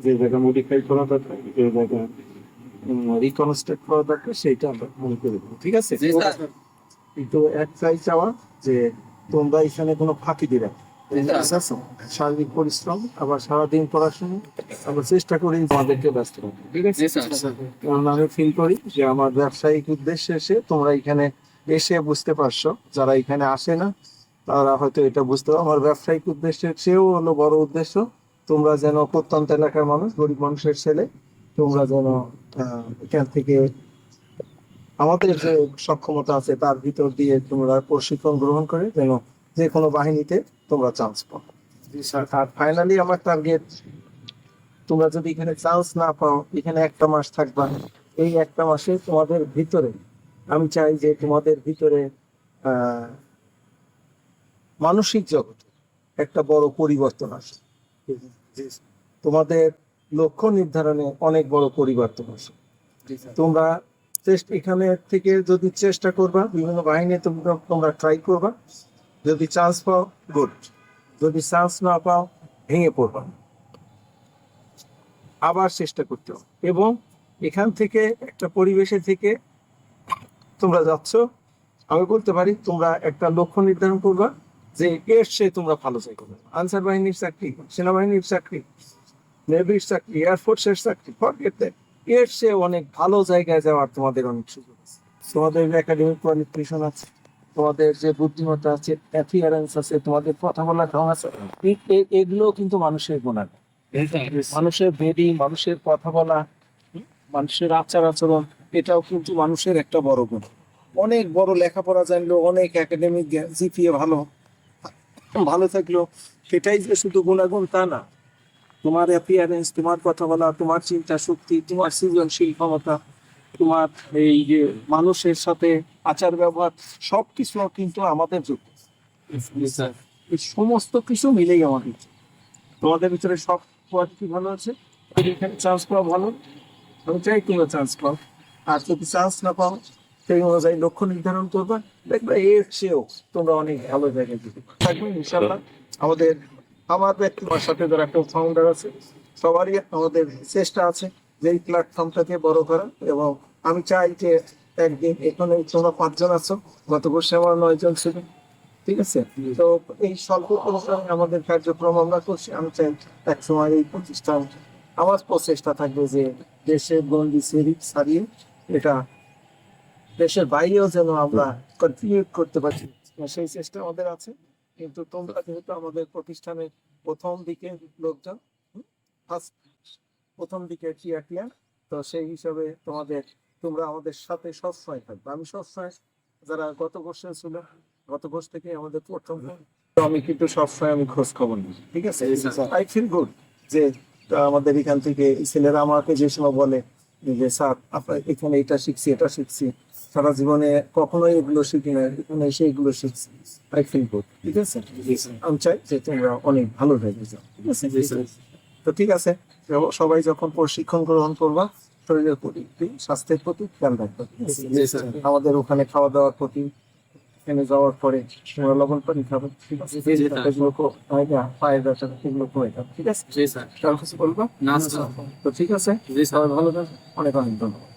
যে জায়গা মডিফাই করা দরকার, যে জায়গা রিকনস্ট্রাক্ট করা দরকার, সেইটা আমরা মনে করে দেবো। ঠিক আছে? জি স্যার। কিন্তু একটাই চাওয়া যে তোমরা এখানে কোনো ফাঁকি দিবে না। জি স্যার। বুঝছো? শারীরিক পরিশ্রম, আবার সারাদিন পড়াশোনা, আমরা চেষ্টা করি তোমাদেরকে ব্যস্ত রাখতে। ঠিক আছে? জি স্যার। কারণ আমি ফিল করি যে আমার ব্যবসায়িক উদ্দেশ্যে এসে তোমরা এখানে এসে বুঝতে পারছো, যারা এখানে আসে না তারা হয়তো এটা বুঝতে পারো। আমার ব্যবসায়িক উদ্দেশ্যের চেয়েও হলো বড় উদ্দেশ্য, তোমরা যেন প্রত্যন্ত এলাকার মানুষ, গরিব মানুষের ছেলে, তোমরা যেন এখান থেকে আমাদের যে সক্ষমতা আছে তার ভিতর দিয়ে তোমরা প্রশিক্ষণ গ্রহণ করে যেন যে কোনো বাহিনীতে তোমরা চান্স পাও। আর ফাইনালি আমার টার্গেট, তোমরা যদি এখানে চান্স না পাও, এখানে একটা মাস থাকবা, এই একটা মাসে তোমাদের ভিতরে আমি চাই যে তোমাদের ভিতরে আহ মানসিক জগতে একটা বড় পরিবর্তন আসে। তোমাদের লক্ষ্য নির্ধারণে অনেক বড় পরিবর্তন আসে। তোমরা এখানে থেকে যদি চেষ্টা করবা, বিভিন্ন বাহিনী তোমরা ট্রাই করবা, যদি চান্স পাও গুড, যদি চান্স না পাও ভেঙে পড়বা, আবার চেষ্টা করতে হবে। এবং এখান থেকে একটা পরিবেশে থেকে তোমরা যাচ্ছ, আমি বলতে পারি তোমরা একটা লক্ষ্য নির্ধারণ করবা যে এর চেয়ে তোমরা ভালো চাই করবে। আনসার বাহিনীর চাকরি, সেনাবাহিনীর চাকরি, নেভির চাকরি, এয়ারফোর্সের চাকরি, ফরগেট দ্যাট, এর চেয়ে অনেক ভালো জায়গায় যাওয়ার তোমাদের অনেক সুযোগ আছে। তোমাদের একাডেমিক কোয়ালিফিকেশন আছে, তোমাদের যে বুদ্ধিমত্তা আছে, অ্যাপিয়ারেন্স আছে, তোমাদের কথা বলার ঢং আছে, এগুলো কিন্তু মানুষের গুণ। মানুষের বেডি, মানুষের কথা বলা, মানুষের আচার আচরণ, এটাও কিন্তু মানুষের একটা বড় গুণ। অনেক বড় লেখাপড়া জানলো, অনেক একাডেমিক জিপিএ ভালো ভালো থাকলো, সেটাই যে শুধু গুণাগুণ তা না। তোমার অ্যাপিয়ারেন্স, তোমার কথা বলা, তোমার চিন্তা শক্তি, তোমার সৃজনশীল ক্ষমতা, তোমার এই যে মানুষের সাথে আচার ব্যবহার, সবকিছু কিন্তু আমাদের যোগ্য। এই সমস্ত কিছু মিলেই আমাদের যোগ্য। তোমাদের ভিতরে সব কোয়ালিটি ভালো আছে, এখানে চান্স পাওয়া ভালো, আমি চাই তোমরা চান্স পাও। আর যদি চান্স না পাও, সেই অনুযায়ী লক্ষ্য নির্ধারণ করবা, দেখবে এর চেয়েও তোমরা অনেক ভালো জায়গায় যেতে থাকবে ইনশাল্লাহ। আমাদের আমার ব্যক্তিগত সাথে যারা একটা ফাউন্ডার আছে, সবারই আমাদের চেষ্টা আছে যে এই প্ল্যাটফর্মটাকে বড় করা। এবং আমি চাই যে একদিন এখানে তোমরা 5 জন আছো, গত বর্ষে আমার 9 জন ছিল। ঠিক আছে? তো এই স্বল্প পরিসরে আমাদের কার্যক্রম আমরা করছি। আমি চাই এক সময় এই প্রতিষ্ঠান, আমার প্রচেষ্টা থাকবে যে দেশের গন্ডি ছাড়িয়ে এটা দেশের বাইরেও যেন আমরা কন্টিনিউ করতে পারি, সেই চেষ্টা আমাদের আছে। কিন্তু তোমরা যেহেতু আমাদের প্রতিষ্ঠানের প্রথম দিকে লোকজন, ফার্স্ট প্রথম দিকে টিয়া, তো সেই হিসাবে তোমরা আমাদের সাথে সবসময় থাকবে। আমি সবসময়, যারা গত বর্ষে ছিল, গত বর্ষ থেকে আমাদের প্রথম, তো আমি কিন্তু সবসময় আমি খোঁজ খবর নিই। ঠিক আছে? আই ফিল গুড যে আমাদের এখান থেকে ছেলেরা আমাকে যে সময় বলে যে স্যার আপনার এখানে এটা শিখছি, এটা শিখছি, সারা জীবনে কখনোই এগুলো শিখি না, এখানে এসে এগুলো শিখছি, আই ফিল গুড। ঠিক আছে? আমি চাই যে তোমরা অনেক ভালো হয়ে যাও। ঠিক আছে? তো ঠিক আছে, সবাই যখন প্রশিক্ষণ গ্রহণ করবা, শরীরের প্রতি, স্বাস্থ্যের প্রতি খেয়াল রাখবে। আমাদের ওখানে খাওয়া দাওয়ার প্রতি, এখানে যাওয়ার পরে তোমরা লবণ পানি খাবে। ঠিক আছে? এগুলো পায়ের ব্যথা, এগুলো কমে যাবে। ঠিক আছে? কারো কিছু বলবা? তো ঠিক আছে, সবাই ভালো থাকবে, অনেক অনেক ধন্যবাদ।